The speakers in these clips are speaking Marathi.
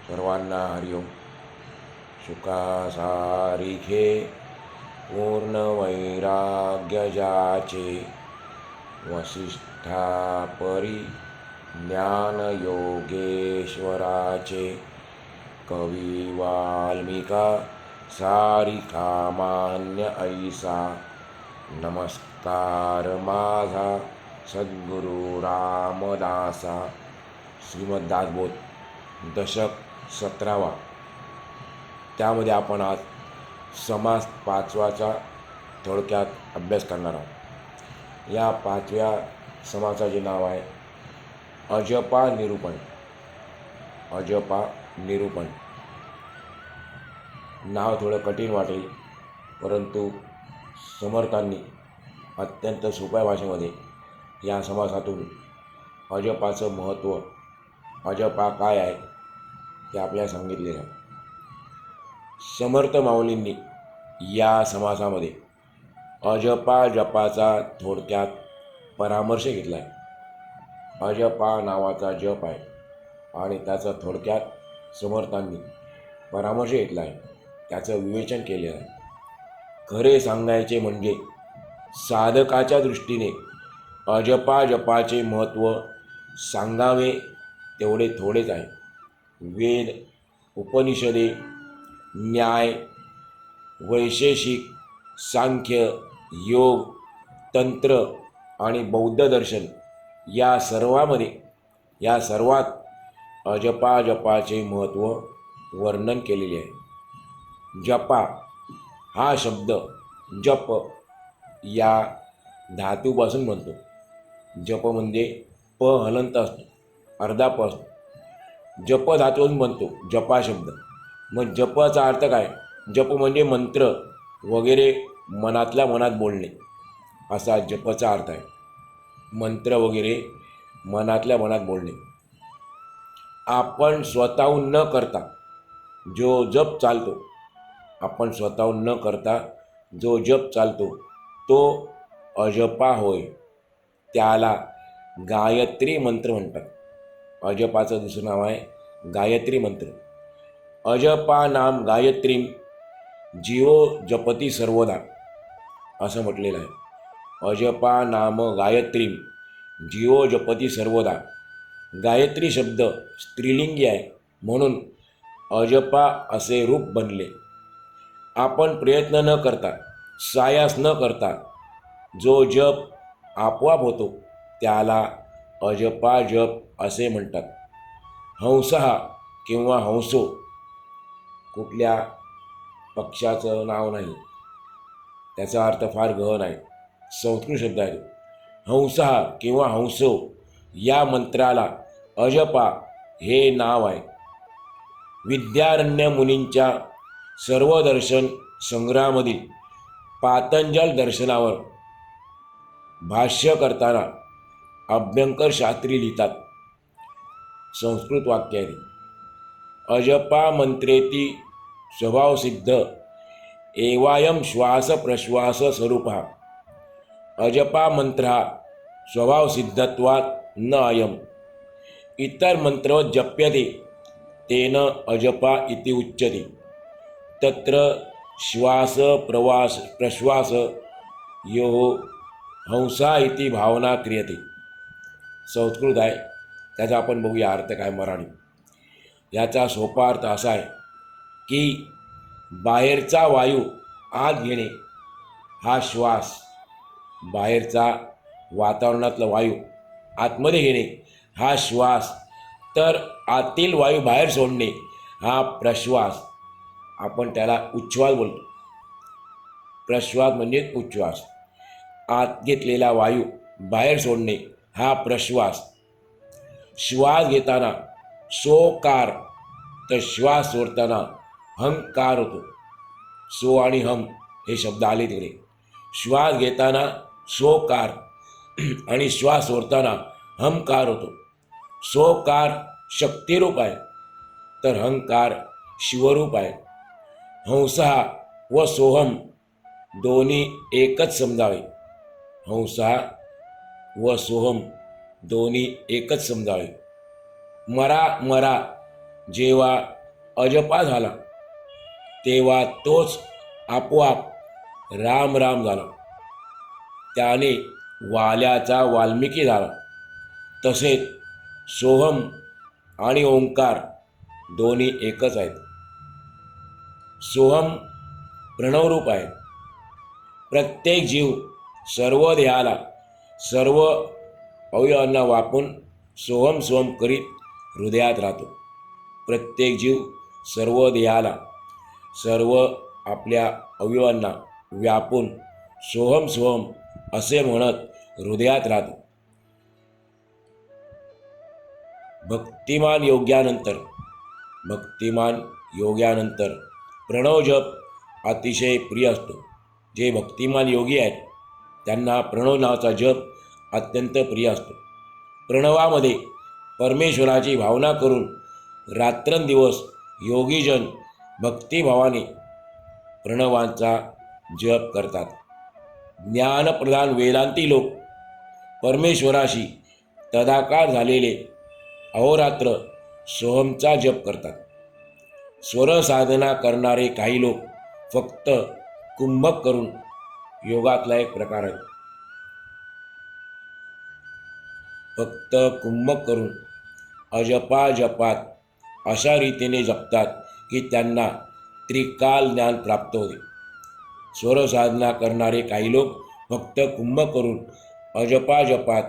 सर्वांना हरिओम. सुखासारिखे पूर्ण वैराग्य जाचे, वसिष्ठा परी ज्ञान योगेश्वराचे. कवी वाल्मिका सारिखा मान्य ऐसा, नमस्कार माझा सद्गुरु रामदासा. श्रीमद्दासबोध दशक 17वा. त्यामध्ये आपण आज समास 5वाचा थोडक्यात अभ्यास करणार आहोत. या 5व्या समासाचे नाव आहे अजपा निरूपण. अजपा निरूपण नाव थोडं कठीण वाटेल, परंतु समर्थांनी अत्यंत सोप्या भाषेमध्ये या समासातून अजपाचं महत्त्व, अजपा काय आहे ते आपल्याला सांगितलेलं आहे. समर्थ माऊलींनी या समासामध्ये अजपा जपाचा थोडक्यात परामर्श घेतला आहे. अजपा नावाचा जप आहे आणि त्याचा थोडक्यात समर्थांनी परामर्श घेतला आहे, त्याचं विवेचन केलेलं आहे. खरे सांगायचे म्हणजे साधकाच्या दृष्टीने अजपा जपाचे महत्त्व सांगावे तेवढे थोडेच आहे. वेद, उपनिषदे, न्याय, वैशेषिक, सांख्य, योग, तंत्र आणि बौद्ध दर्शन या सर्वात अजपा जपाचे महत्त्व वर्णन केलेले आहे. जपा हा शब्द जप या धातूपासून बनतो. जप म्हणजे प हलंत असतो, अर्धा प असतो. जप धातूपासून बनतो जपा शब्द. मग जपचा अर्थ काय? जप म्हणजे मंत्र वगैरे मनातल्या मनात बोलणे, असा जपचा अर्थ आहे. मंत्र वगैरे मनातल्या मनात बोलणे. आपण स्वतःहून न करता जो जप चालतो, आपण स्वतःहून न करता जो जप चालतो तो अजपा होय. त्याला गायत्री मंत्र म्हणतात. अजपाचं दुसरं नाव आहे गायत्री मंत्र. अजपा नाम गायत्रीम जीवो जपती सर्वदा, असं म्हटलेलं आहे. अजपा नाम गायत्रीम जीवो जपती सर्वदा. गायत्री शब्द स्त्रीलिंगी आहे, म्हणून अजपा असे रूप बनले. आपण प्रयत्न न करता, सायास न करता जो जप आपोआप होतो त्याला अजपा जप असे म्हणतात. हंसहा किंवा हंसो कुठल्या पक्षाचं नाव नाही, त्याचा अर्थ फार गहन आहे. संस्कृत शब्द आहे. हंसहा किंवा हंसो या मंत्राला अजपा हे नाव आहे. विद्यारण्य मुनींच्या सर्वदर्शन संग्रहामधील पातंजल दर्शनावर भाष्य करताना अभ्यंकर शास्त्री लिहितात. संस्कृत वाक्य आहे. अजपा मंत्रेती स्वभावसिद्ध एवायम श्वास प्रश्वास स्वरूपा. अजपा मंत्र स्वभावसिद्धत्वात् न अयम. इतर मंत्र जप्यते तेन अजपा इति उच्यते. तत्र श्वास प्रश्वास यो हंसा इति भावना क्रियते. संस्कृत आहे, त्याचा आपण बघूया अर्थ काय मराठी. याचा सोपा अर्थ असा आहे की बाहेरचा वायू आत घेणे हा श्वास, बाहेरचा वातावरणातला वायू आतमध्ये घेणे हा श्वास, तर आतील वायू बाहेर सोडणे हा प्रश्वास. आपण त्याला उच्छ्वास बोलतो. प्रश्वास म्हणजे उच्छ्वास. आत घेतलेला वायू बाहेर सोडणे हा प्रश्वास. श्वास घेताना सोकार, तर श्वास सोडताना हंकार होतो. सो आणि हम हे शब्द आले तिकडे. श्वास घेताना सोकार आणि श्वास सोडताना हमकार होतो. सोकार शक्तिरूप आहे, तर हंकार शिवरूप आहे. हंसा व सोहम दोन्ही एकच समजावे. हंसा व सोहम दोन्ही एकच समजावे. मरा मरा जेव्हा अजपा झाला तेव्हा तोच आपोआप राम राम झाला. त्याने वाल्याचा वाल्मिकी झाला. तसेच सोहम आणि ओंकार दोन्ही एकच आहेत. सोहम प्रणवरूप आहे. प्रत्येक जीव सर्व देहाला सर्व अवयवांना व्यापून सोहम सोहम करीत हृदयात राहतो. प्रत्येक जीव सर्व देहाला सर्व आपल्या अवयवांना व्यापून सोहम सोहम असे म्हणत हृदयात राहतो. भक्तिमान योग्यानंतर प्रणव जप अतिशय प्रिय असतो. जे भक्तिमान योगी आहेत त्यांना प्रणव नावाचा जप अत्यंत प्रिय असतो. प्रणवामध्ये परमेश्वराची भावना करून रात्रंदिवस योगीजन भक्तिभावाने प्रणवांचा जप करतात. ज्ञानप्रधान वेदांती लोक परमेश्वराशी तदाकार झालेले अहोरात्र सोहमचा जप करतात. स्वर साधना करणारे काही लोक फक्त कुंभक करून योगातला एक प्रकार आहे. फक्त कुंभक करून अजपा जपात अशा रीतीने जपतात की त्यांना त्रिकाल ज्ञान प्राप्त होते. स्वर साधना करणारे काही लोक फक्त कुंभक करून अजपा जपात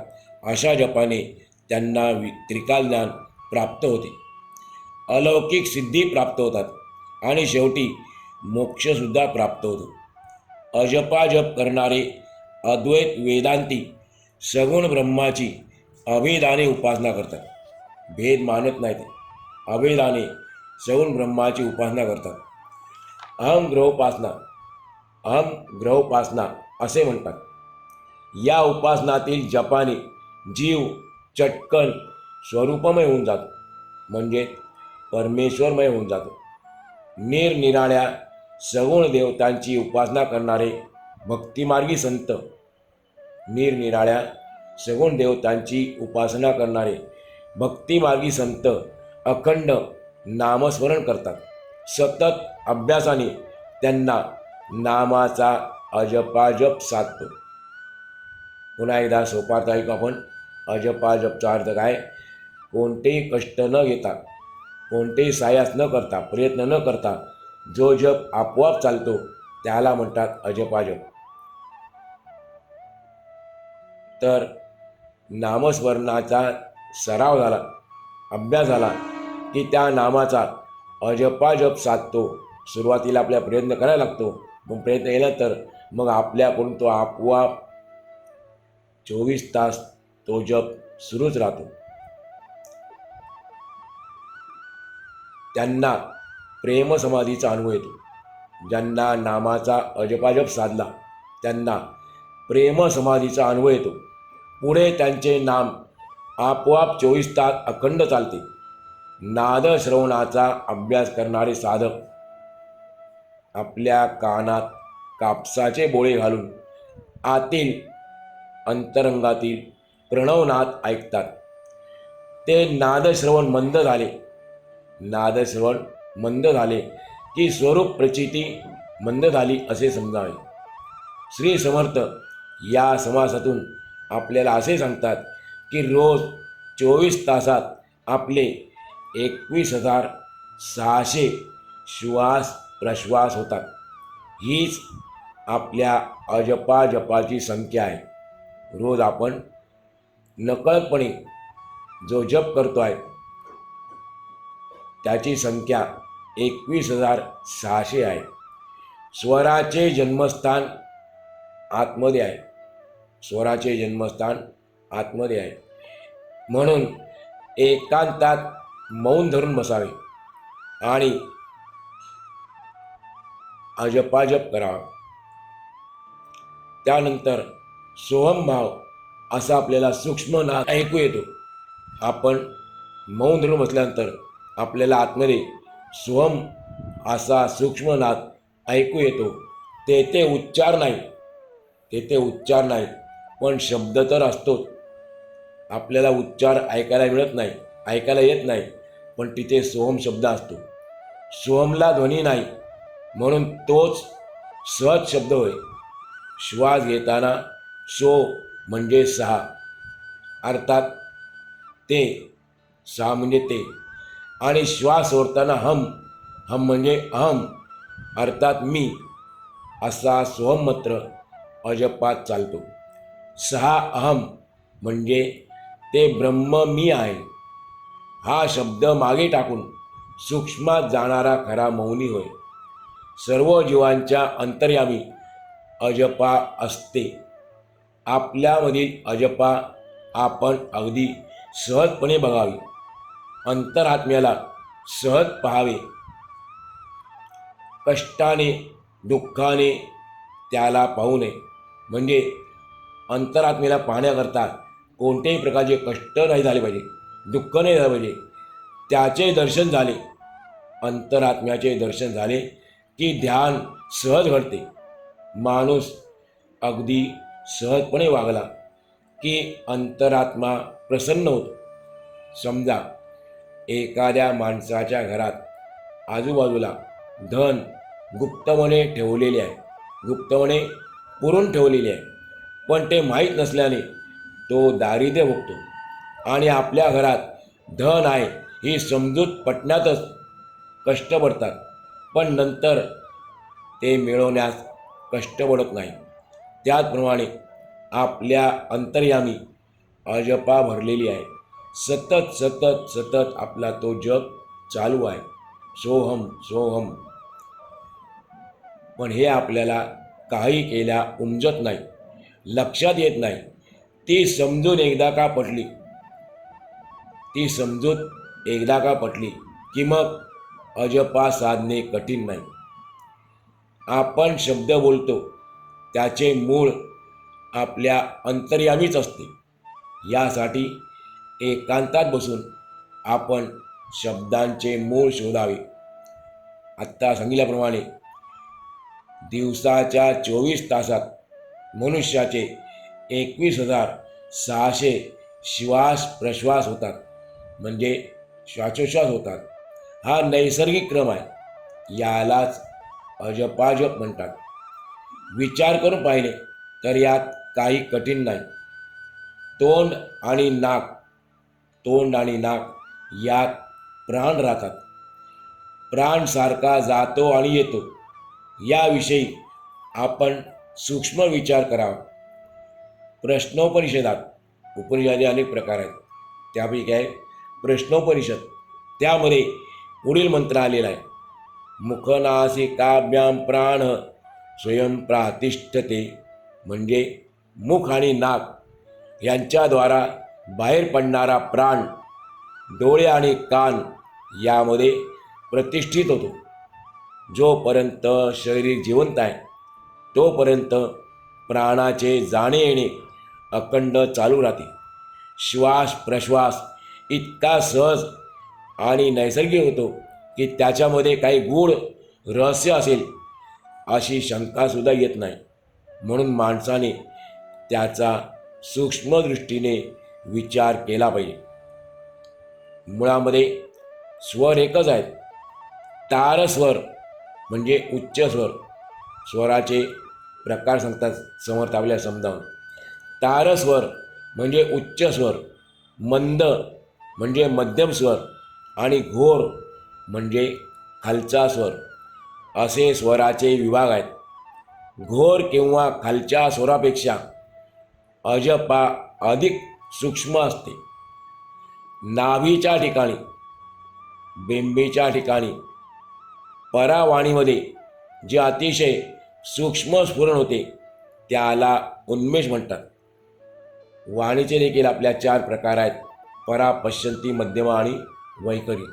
अशा जपाने त्यांना त्रिकाल ज्ञान प्राप्त होते. अलौकिक सिद्धी प्राप्त होतात आणि शेवटी मोक्षसुद्धा प्राप्त होतो. अजपा जप करणारे अद्वैत वेदांती सगुण ब्रह्माची अभिधाने उपासना करतात. भेद मानत नाहीत. अभिधाने सगुण ब्रह्माची उपासना करतात. अहम ग्रहोपासना असे म्हणतात. या उपासनातील जपाने जीव चटकन स्वरूपमय होऊन जातो, म्हणजे परमेश्वरमय होऊन जातो. निरनिराळ्या सगुण देवतांची उपासना करणारे भक्तिमार्गी संत निरनिराळ्या सगुण देवतांची उपासना करणारे भक्तिमार्गी संत अखंड नामस्मरण करतात. सतत अभ्यासाने त्यांना नामाचा अजपाजप साधतो. पुन्हा एकदा सोपात ऐकू आपण. अजपाजपचा अर्थ काय? कोणतेही कष्ट न घेता, कोणतेही सायास न करता, प्रयत्न न करता जो जप आपोआप चालतो त्याला म्हणतात अजपाजप. तर नामस्मरणाचा सराव झाला, अभ्यास झाला की त्या नामाचा अजपाजप साधतो. सुरुवातीला आपल्या प्रयत्न करायला लागतो, मग प्रयत्न केल्यानंतर मग आपल्याकडून तो आपोआप 24 तास तो जप सुरूच राहतो. त्यांना प्रेमसमाधीचा अनुभव येतो. ज्यांना नामाचा अजपाजप साधला त्यांना प्रेमसमाधीचा अनुभव येतो. पुढे त्यांचे नाम आपोआप 24 तास अखंड चालते. नादश्रवणाचा अभ्यास करणारे साधक आपल्या कानात कापसाचे बोळे घालून आतील अंतरंगातील प्रणवनाद ऐकतात. ते नादश्रवण मंद झाले की स्वरूप प्रचिती मंद झाली असे समजावे. श्री समर्थ या समासातून आपल्याला असे सांगतात की रोज 24 तासात आपले 21,600 श्वास प्रश्वास होतात. हीच आपल्या अजपाजपाची संख्या आहे. रोज आपण नकळतपणे जो जप करतो आहे त्याची संख्या 21,600 आहे. स्वराचे जन्मस्थान आतमध्ये आहे. स्वराचे जन्मस्थान आतमध्ये आहे. म्हणून एकांतात मौन धरून बसावे आणि अजपाजप करावा. त्यानंतर सोहम भाव असा आपल्याला सूक्ष्म नाद ऐकू येतो. आपण मौन धरून बसल्यानंतर आपल्याला आतमध्ये सोहम असा सूक्ष्म नाद ऐकू येतो. तेथे उच्चार नाही, पण शब्द तर असतोच. आपल्याला उच्चार ऐकायला मिळत नाही, ऐकायला येत नाही, पण तिथे सोहम शब्द असतो. सोहमला ध्वनी नाही, म्हणून तोच सहज शब्द होय. श्वास घेताना सो म्हणजे सहा, अर्थात ते, सहा म्हणजे ते. आणि श्वास सोडताना हम, हम म्हणजे अहम, अर्थात मी. असा सोहम मात्र अजपात चालतो. सहा अहम म्हणजे ते ब्रह्म मी आहे. हा शब्द मागे टाकून सूक्ष्मात जाणारा खरा मौनी होय. सर्व जीवांच्या अंतर्यामी अजपा असते. आपल्यामधील अजपा आपण अगदी सहजपणे बघावी. अंतरात्म्याला सहज पाहावे. कष्टाने दुःखाने त्याला पाहू नये. म्हणजे अंतरात्म्याला पाहण्याकरता कोणत्याही प्रकारचे कष्ट नाही झाले पाहिजे, दुःख नाही झाले पाहिजे. त्याचे दर्शन झाले, अंतरात्म्याचे दर्शन झाले की ध्यान सहज घडते. माणूस अगदी सहजपणे वागला की अंतरात्मा प्रसन्न होतो. समजा एखाद्या माणसाच्या घरात आजूबाजूला धन गुप्तपणे ठेवलेले आहे, गुप्तपणे पुरून ठेवलेले आहे, पण ते माहीत नसल्याने तो दारिद्र्य भोगतो. आणि आपल्या घरात धन आहे ही समजूत पटण्यातच कष्ट पडतात, पण नंतर ते मिळवण्यास कष्ट पडत नाही. त्याचप्रमाणे आपल्या अंतर्यामी अजपा भरलेली आहे. सतत सतत सतत आपला तो जप चालू आहे, सोहम सोहम. पण हे आपल्याला काही केल्या उमजत नाही, लक्षात येत नाही. ती समजून एकदा का पटली, ती समजूत एकदा का पटली की मग अजपा साधणे कठीण नाही. आपण शब्द बोलतो त्याचे मूळ आपल्या अंतर्यामीच असते. यासाठी एकांतात बसून आपण शब्दांचे मूळ शोधावे. आत्ता सांगितल्याप्रमाणे दिवसाच्या 24 तासात मनुष्याचे 21,600 श्वास प्रश्वास होतात, म्हणजे श्वासोश्वास होतात. हा नैसर्गिक क्रम आहे. यालाच अजपाजप म्हणतात. विचार करून पाहिले तर यात काही कठीण नाही. तोंड आणि नाक, तोंड आणि नाक यात प्राण राहतात. प्राण सारखा जातो आणि येतो. याविषयी आपण सूक्ष्म विचार करावा. प्रश्नोपनिषदात, उपनिषदाचे अनेक प्रकार आहेत, त्यापैकी आहे प्रश्नोपनिषद. त्यामध्ये पुढील मंत्र आलेला आहे, मुखनासिकाभ्याम प्राण स्वयं प्रातिष्ठते. म्हणजे मुख आणि नाक यांच्याद्वारा बाहेर पडणारा प्राण डोळे आणि कान यामध्ये प्रतिष्ठित होतो. जोपर्यंत शरीर जिवंत आहे तोपर्यंत प्राणाचे जाणे येणे अखंड चालू राहते. श्वास प्रश्वास इतका सहज आणि नैसर्गिक होतो की त्याच्यामध्ये काही गूढ रहस्य असेल अशी शंकासुद्धा येत नाही. म्हणून माणसाने त्याचा सूक्ष्मदृष्टीने विचार केला पाहिजे. मुळामध्ये स्वर एकच आहेत. तारस्वर म्हणजे उच्च स्वर. स्वराचे प्रकार सांगतात समर्थ आपल्याला समजावून. तारस्वर म्हणजे उच्च स्वर, मंद म्हणजे मध्यम स्वर आणि घोर म्हणजे खालचा स्वर, असे स्वराचे विभाग आहेत. घोर किंवा खालच्या स्वरापेक्षा अजपा अधिक सूक्ष्म असते. नाभीच्या ठिकाणी, बिंबीच्या ठिकाणी परावाणीमध्ये जे अतिशय सूक्ष्म स्फुरण होते त्याला उन्मेष म्हणतात. वाणीचे देखील आपल्या 4 प्रकार आहेत, परा, पश्यंती, मध्यमा आणि वैखरी.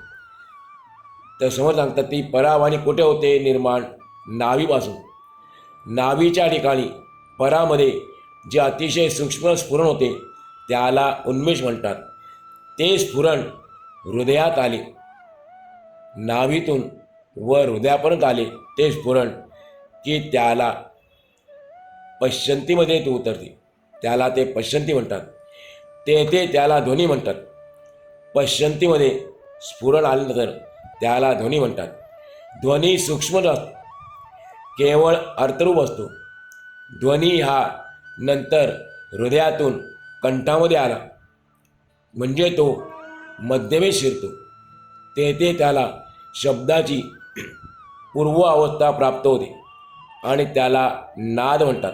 तर समोर सांगतात ती परावाणी कुठे होते निर्माण? नाभीपासून. नाभीच्या ठिकाणी परामध्ये जे अतिशय सूक्ष्म स्फुरण होते त्याला उन्मेष म्हणतात. ते स्फुरण हृदयात आले, नाभीतून व हृदयापर्यंत आले ते स्फुरण की त्याला पश्यंतीमध्ये ते उतरते, त्याला ते पश्यंती म्हणतात. तेथे त्याला ध्वनी म्हणतात. पश्यंतीमध्ये स्फुरण आल्यानंतर त्याला ध्वनी म्हणतात. ध्वनी सूक्ष्म असतो, केवळ अर्थरूप असतो. ध्वनी हा नंतर हृदयातून कंठामध्ये आला म्हणजे तो मध्यमेत शिरतो. तेथे त्याला शब्दाची पूर्व अवस्था प्राप्त होते आणि त्याला नाद म्हणतात.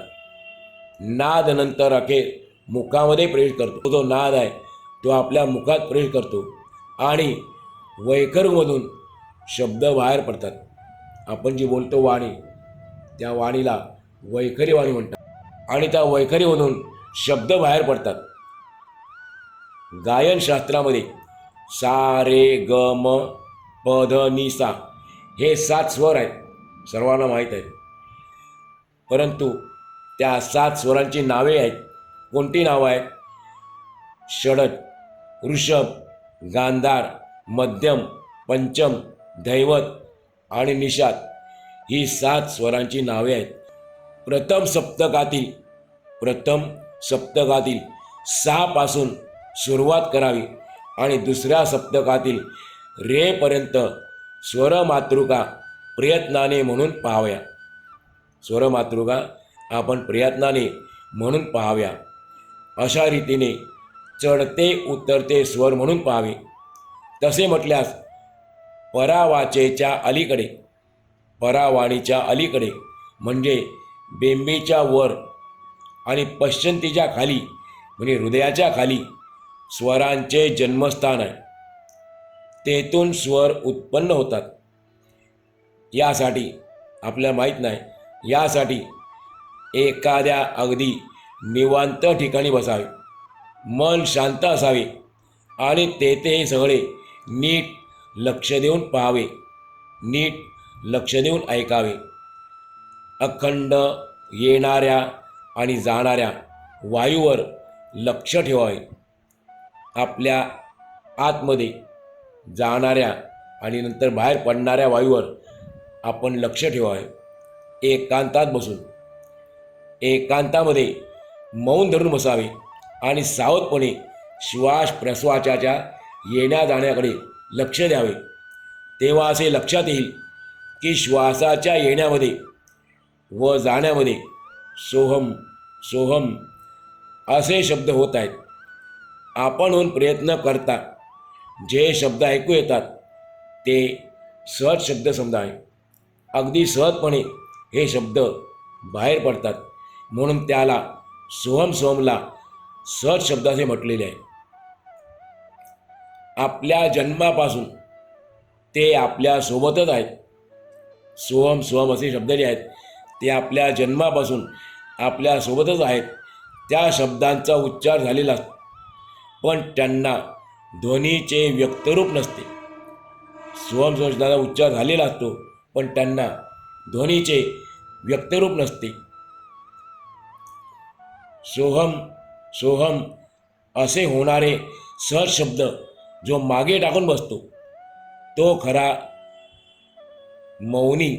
नाद नंतर अखेर मुखामध्ये प्रवेश करतो. जो नाद आहे तो आपल्या मुखात प्रवेश करतो आणि वैखरमधून शब्द बाहेर पडतात. आपण जी बोलतो वाणी, त्या वाणीला वैखरी वाणी म्हणतात आणि त्या वैखरीमधून शब्द बाहेर पडतात. गायनशास्त्रामध्ये सा रे ग म प ध नि सा हे 7 स्वर आहेत, सर्वांना माहीत आहेत. परंतु त्या 7 स्वरांची नावे आहेत. कोणती नावं आहेत? षडज, ऋषभ, गांधार, मध्यम, पंचम, धैवत आणि निषाद ही 7 स्वरांची नावे आहेत. प्रथम सप्तकातील 6 पासून सुरुवात करावी आणि दुसऱ्या सप्तकातील रे पर्यंत स्वरमातृका प्रयत्नाने म्हणून पाहाव्या. स्वरमातृका आपण प्रयत्नाने म्हणून पाहाव्या. अशा रीतीने चढते उतरते स्वर म्हणून पाहावे. तसे म्हटल्यास परावाणीच्या अलीकडे म्हणजे बेंबीच्या वर आणि पश्चंतीच्या खाली म्हणजे हृदयाच्या खाली स्वरांचे जन्मस्थान आहे. तेथून स्वर उत्पन्न होतात. यासाठी आपल्याला माहीत नाही, यासाठी एखाद्या अगदी निवांत ठिकाणी बसावे, मन शांत असावे आणि तेथे हे सगळे नीट लक्ष देऊन पाहावे, नीट लक्ष देऊन ऐकावे. अखंड येणाऱ्या आणि जाणाऱ्या वायूवर लक्ष ठेवावे. आपल्या आतमध्ये जाणाऱ्या आणि नंतर बाहेर पडणाऱ्या वायूवर आपण लक्ष ठेवावे. एकांतात बसून एकांतामध्ये मौन धरून बसावे आणि सावधपणे श्वास प्रश्वासाच्या येण्या जाण्याकडे लक्ष द्यावे. तेव्हा असे लक्षात येईल की श्वासाच्या येण्यामध्ये व जाण्यामध्ये सोहम सोहम असे शब्द होत आहेत. आपणहून प्रयत्न करता जे शब्द ऐकू येतात ते सहज शब्द समजावे. अगदी सहजपणे हे शब्द बाहेर पडतात, म्हणून त्याला सोहमला सहज शब्द असे म्हटलेले आहे. आपल्या जन्मापासून ते आपल्या सोबतच आहेत. सोहम असे शब्द जे आहेत ते आपल्या जन्मापासून आपल्या सोबतच आहेत. त्या शब्दांचा उच्चार झालेला असतो, पण त्यांना ध्वनीचे व्यक्तरूप नसते. सोहम शब्दाचा उच्चार झालेला असतो, पण त्यांना ध्वनीचे व्यक्तरूप नसते. सोहम असे होणारे सहज शब्द जो मागे टाकून बसतो तो खरा मौनी.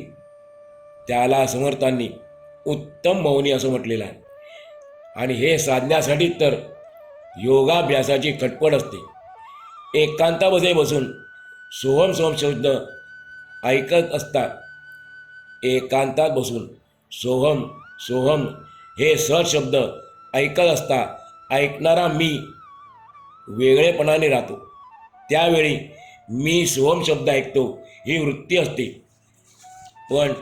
त्याला समर्थांनी उत्तम मौनी असं म्हटलेलं आहे. आणि हे साधण्यासाठी तर योगाभ्यासाची खटपट असते. एकांतामध्ये बसून सोहम शब्द ऐकत असतात. एकांतात बसून सोहम हे सहज शब्द ऐकत असता ऐकणारा मी वेगळेपणाने राहतो. त्यावेळी मी सोहम शब्द ऐकतो ही वृत्ती असते. पण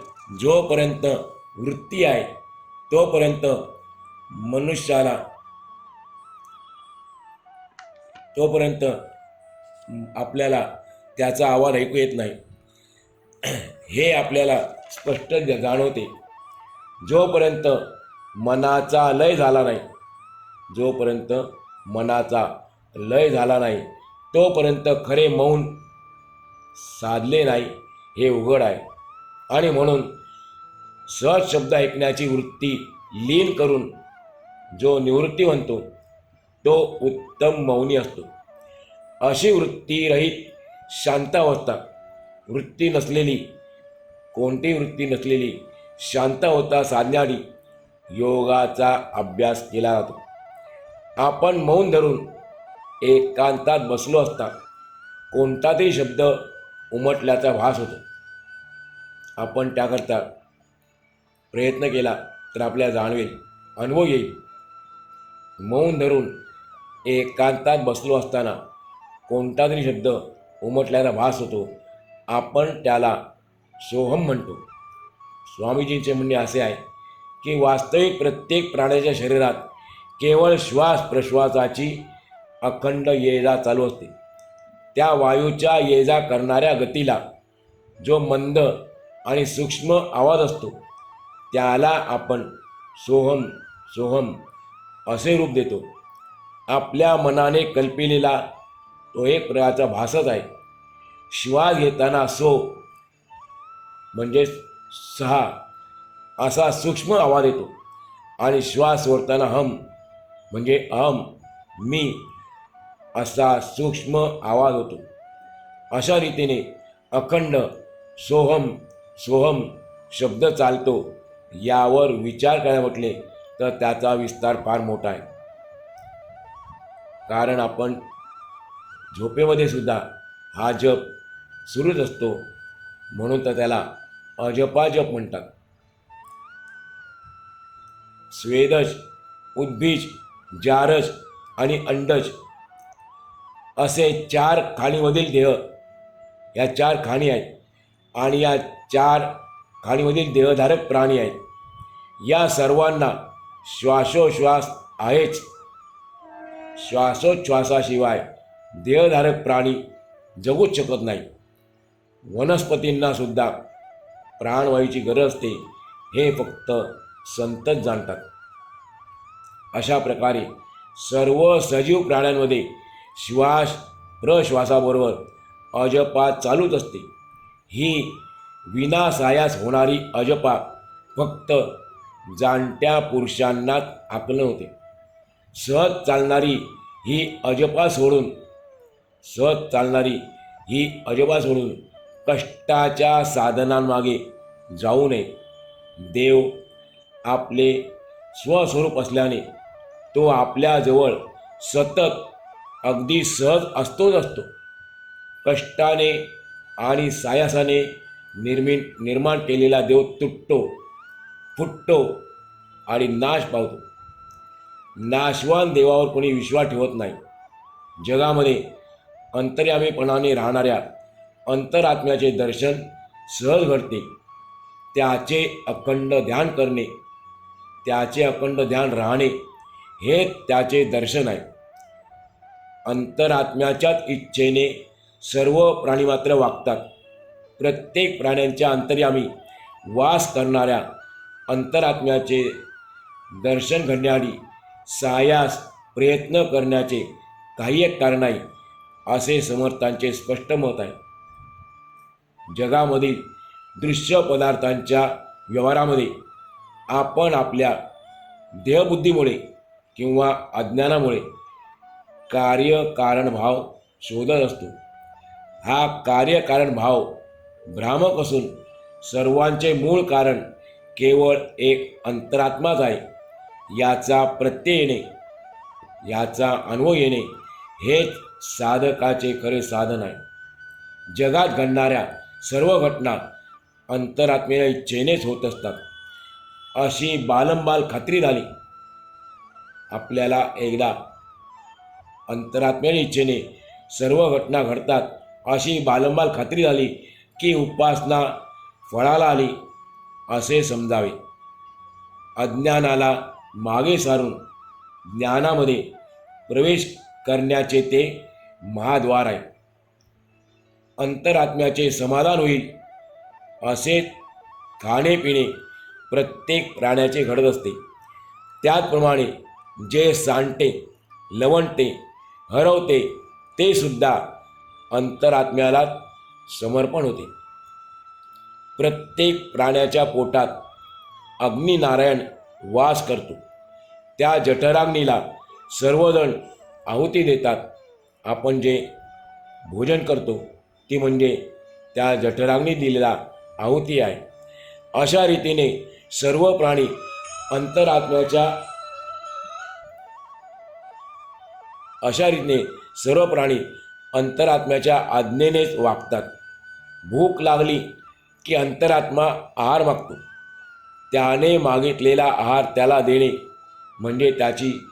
जोपर्यंत वृत्ती आहे तोपर्यंत आपल्याला त्याचा आवाज ऐकू येत नाही. हे आपल्याला स्पष्ट जाणवते. जोपर्यंत मनाचा लय झाला नाही तोपर्यंत खरे मौन साधले नाही हे उघड आहे. आणि म्हणून सहज शब्द ऐकण्याची वृत्ती लीन करून जो निवृत्ती म्हणतो तो उत्तम मौनी असतो. अशी वृत्ती रहित शांत अवस्था, कोणती वृत्ती नसलेली शांत अवस्था साधण्यासाठी योगाचा अभ्यास केला जातो. आपण मौन धरून एकांतात बसलो असता कोणता तरी शब्द उमटल्याचा भास होतो. आपण त्याकरता प्रयत्न केला तर आपल्याला जाणवेल, अनुभव येईल. मौन धरून एकांतात बसलो असताना कोणता तरी शब्द उमटल्याचा भास होतो. आपण त्याला सोहम म्हणतो. स्वामीजींचे म्हणणे असे आहे की वास्तविक प्रत्येक प्राण्याच्या शरीरात केवळ श्वास प्रश्वासाची अखंड ये जा चालू असते. त्या वायूच्या ये जा करणाऱ्या गतीला जो मंद आणि सूक्ष्म आवाज असतो त्याला आपण सोहम सोहम असे रूप देतो. आपल्या मनाने कल्पिलेला तो एक प्रकारचा भासच आहे. श्वास घेताना सो म्हणजे सहा असा सूक्ष्म आवाज येतो आणि श्वास सोडताना हम म्हणजे अहम मी असा सूक्ष्म आवाज होतो. अशा रीतीने अखंड सोहम सोहम शब्द चालतो. यावर विचार करायला म्हटले तर त्याचा विस्तार फार मोठा आहे. कारण आपण झोपेमध्ये सुद्धा हा जप सुरूच असतो, म्हणून तर त्याला अजपाजप म्हणतात. स्वेदज, उद्भिज, जारज आणि अंडज असे 4 खाणीमधील देह, या 4 खाणी आहेत आणि या 4 खाणीमधील देहधारक प्राणी आहेत. या सर्वांना श्वासोश्वास आहेच. श्वासोच्छ्वासाशिवाय देहधारक प्राणी जगूच शकत नाही. वनस्पतींना सुद्धा प्राणवायूची गरज असते, हे फक्त संतच जाणतात. अशा प्रकारे सर्व सजीव प्राण्यांमध्ये श्वास प्रश्वासाबरोबर अजपा चालूच असते. ही विनासायास होणारी अजपा फक्त जाणत्या पुरुषांनाच आकलन होते. सहज चालणारी ही अजपा सोडून कष्टाच्या साधनांमागे जाऊ नये. देव आपले स्वस्वरूप असल्याने तो आपल्याजवळ सतत अगदी सहज असतोच असतो. कष्टाने आणि सायासाने निर्माण केलेला देव तुटतो, फुटतो आणि नाश पावतो. नाशवान देवावर कोणी विश्वास ठेवत नाही. जगामध्ये अंतर्यामीपणाने राहणाऱ्या अंतरात्म्याचे दर्शन सहज घडते. त्याचे अखंड ध्यान करणे, त्याचे अखंड ध्यान राहणे हे त्याचे दर्शन आहे. अंतरात्म्याच्याच इच्छेने सर्व प्राणीमात्र वागतात. प्रत्येक प्राण्यांच्या अंतर्यामी वास करणाऱ्या अंतरात्म्याचे दर्शन घडण्याआधी सायास प्रयत्न करण्याचे काही एक कारण नाही, असे समर्थांचे स्पष्ट मत आहे. जगामधील दृश्य पदार्थांच्या व्यवहारामध्ये आपण आपल्या देहबुद्धीमुळे किंवा अज्ञानामुळे कार्यकारणभाव शोधत असतो. हा कार्यकारणभाव भ्रामक असून सर्वांचे मूळ कारण केवळ एक अंतरात्माच आहे. याचा प्रत्यय येणे, याचा अनुभव येणे हेच साधकाचे खरे साधन आहे. जगात घडणाऱ्या सर्व घटना अंतरात्मेच्या इच्छेनेच होत असतात, अशी बालंबाल खात्री झाली. आपल्याला एकदा अंतरात्म्याच्या इच्छेने सर्व घटना घडतात अशी बालंबाल खात्री झाली की उपासना फळाला आली असे समजावे. अज्ञानाला मागे सारून ज्ञानामध्ये प्रवेश करण्याचे ते महाद्वार आहे. अंतरात्म्याचे समाधान होईल असे खाणेपिणे प्रत्येक प्राण्याचे घडत असते. त्याचप्रमाणे जे सांडते, लवणते, हरवते ते सुद्धा अंतरात्म्याला समर्पण होते. प्रत्येक प्राण्याच्या पोटात अग्निनारायण वास करतो. त्या जठराग्नीला सर्वजण आहुती देतात. आपण जे भोजन करतो ती म्हणजे त्या जठराग्नीत दिलेला आहुती आहे. अशा रीतीने सर्व प्राणी अंतरात्म्याच्या आज्ञेनेच वागतात. भूक लागली की अंतरात्मा आहार मागतो. त्याने मागितलेला आहार त्याला देणे म्हणजे त्याची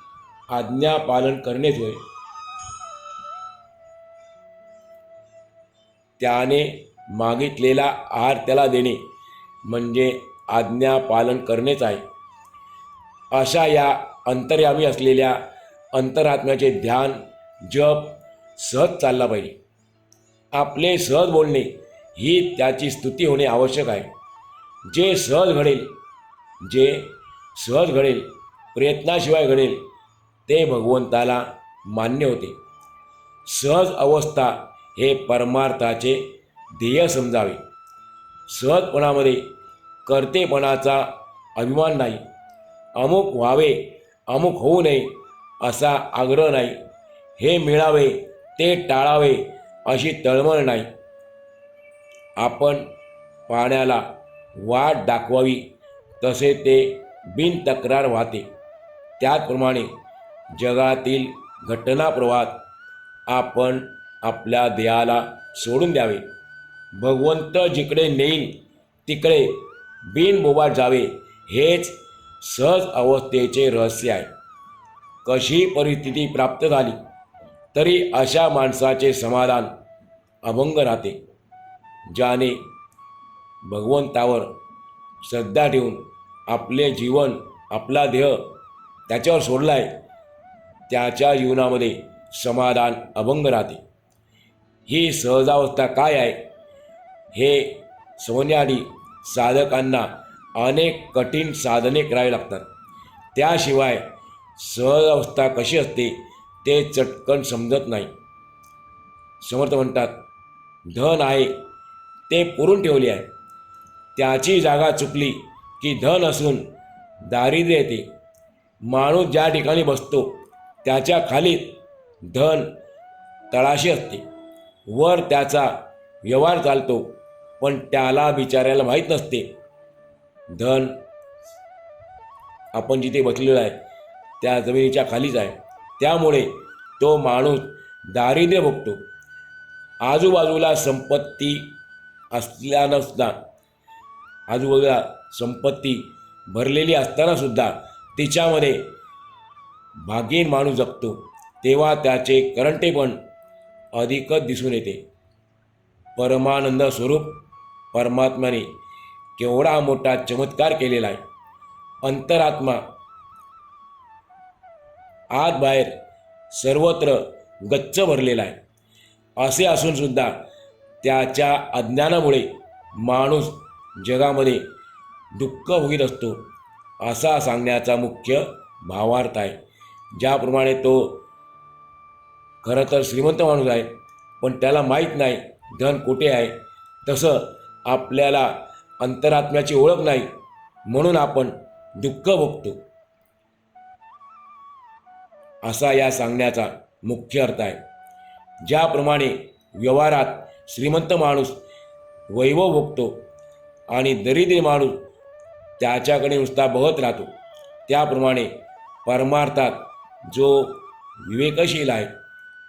आज्ञा पालन करणेच होय. त्याने मागितलेला आहार त्याला देणे म्हणजे आज्ञा पालन करणेच आहे. अशा या अंतर्यामी असलेल्या अंतरात्म्याचे ध्यान जप सहज चालला पाहिजे. आपले सहज बोलणे ही त्याची स्तुती होणे आवश्यक आहे. जे सहज घडेल प्रयत्नाशिवाय घडेल ते भगवंताला मान्य होते. सहज अवस्था हे परमार्थाचे ध्येय समजावे. सहजपणामध्ये कर्तेपणाचा अभिमान नाही. अमुक व्हावे अमुक होऊ नये असा आग्रह नाही. हे मिळावे ते टाळावे अशी तळमळ नाही. आपण पाण्याला वाट दाखवावी तसे ते बिनतक्रार वाहते. त्याचप्रमाणे जगातील घटनाप्रवाहात आपण आपल्या देहाला सोडून द्यावे. भगवंत जिकडे नेईल तिकडे बिनबोबाट जावे हेच सहज अवस्थेचे रहस्य आहे. कशी परिस्थिती प्राप्त झाली तरी अशा माणसाचे समाधान अभंग राहते. ज्याने भगवंतावर श्रद्धा ठेवून आपले जीवन आपला देह त्याच्यावर सोडला आहे त्याच्या जीवनामध्ये समाधान अभंग राहते. ही सहजावस्था काय आहे हे समजण्याआधी साधकांना अनेक कठीण साधने करावी लागतात. त्याशिवाय सहज अवस्था कशी असते ते चटकन समजत नाही. समर्थ म्हणतात, धन आहे ते पुरून ठेवले आहे. त्याची जागा चुकली की धन असून दारिद्र्य येते. माणूस ज्या ठिकाणी बसतो त्याच्या खाली धन तळाशी असते. वर त्याचा व्यवहार चालतो पण त्याला बिचाऱ्याला माहीत नसते धन आपण जिथे बसलेलो आहे त्या जमिनीच्या खालीच आहे. त्यामुळे तो माणूस दारिद्र्य भोगतो. आजूबाजूला संपत्ती असल्यानंसुद्धा आजूबाजूला संपत्ती भरलेली असतानासुद्धा तिच्यामध्ये भाग्यहीन माणूस जगतो तेव्हा त्याचे करंटेपण अधिकच दिसून येते. परमानंद स्वरूप परमात्म्याने केवढा मोठा चमत्कार केलेला आहे. अंतरात्मा आत बाहेर सर्वत्र गच्च भरलेला आहे. असे असूनसुद्धा त्याच्या अज्ञानामुळे माणूस जगामध्ये दुःख भोगीत असतो असा सांगण्याचा मुख्य भावार्थ आहे. ज्याप्रमाणे तो खरं तर श्रीमंत माणूस आहे पण त्याला माहीत नाही धन कुठे आहे, तसं आपल्याला अंतरात्म्याची ओळख नाही म्हणून आपण दुःख भोगतो असा या सांगण्याचा मुख्य अर्थ आहे. ज्याप्रमाणे व्यवहारात श्रीमंत माणूस वैभव भोगतो आणि दरिद्री माणूस त्याच्याकडे नुसता बघत राहतो, त्याप्रमाणे परमार्थात जो विवेकशील आहे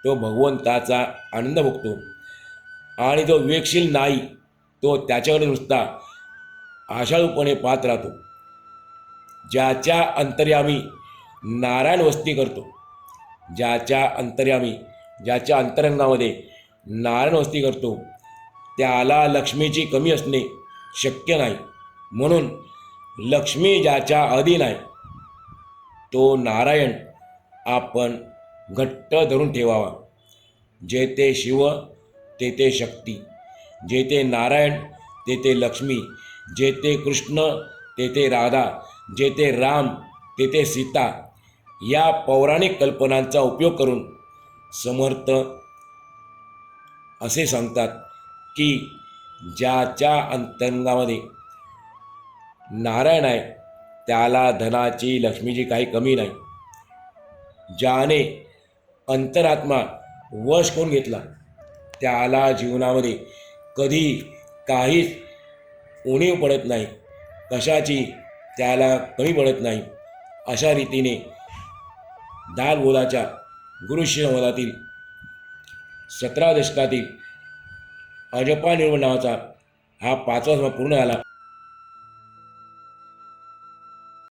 तो भगवंताचा आनंद भोगतो आणि जो विवेकशील नाही तो त्याच्याकडे नुसता आशाळूपणे पाहत राहतो. ज्याच्या अंतर्यामी नारायण वस्ती करतो, ज्याच्या अंतरंगामध्ये नारायण वस्ती करतो त्याला लक्ष्मीची कमी असणे शक्य नाही. म्हणून लक्ष्मी ज्याच्या अधीन आहे तो नारायण आपण घट्ट धरून ठेवावा. जेथे शिव तेथे शक्ती, जेथे नारायण तेथे लक्ष्मी, जेथे कृष्ण तेथे राधा, जेथे राम तेथे सीता या पौराणिक कल्पनांचा उपयोग करून समर्थ असे सांगतात की ज्याच्या अंतरंगामध्ये नारायण आहे त्याला धनाची लक्ष्मीची काही कमी नाही. ज्याने अंतरात्मा वश करून घेतला त्याला जीवनामध्ये कधी काहीच उणीव पडत नाही, कशाची त्याला कमी पडत नाही. अशा रीतीने दालबोधाच्या गुरुशिष्यवधातील 17 दशकातील अजपा निर्मळ नावाचा हा 5वा पूर्ण झाला.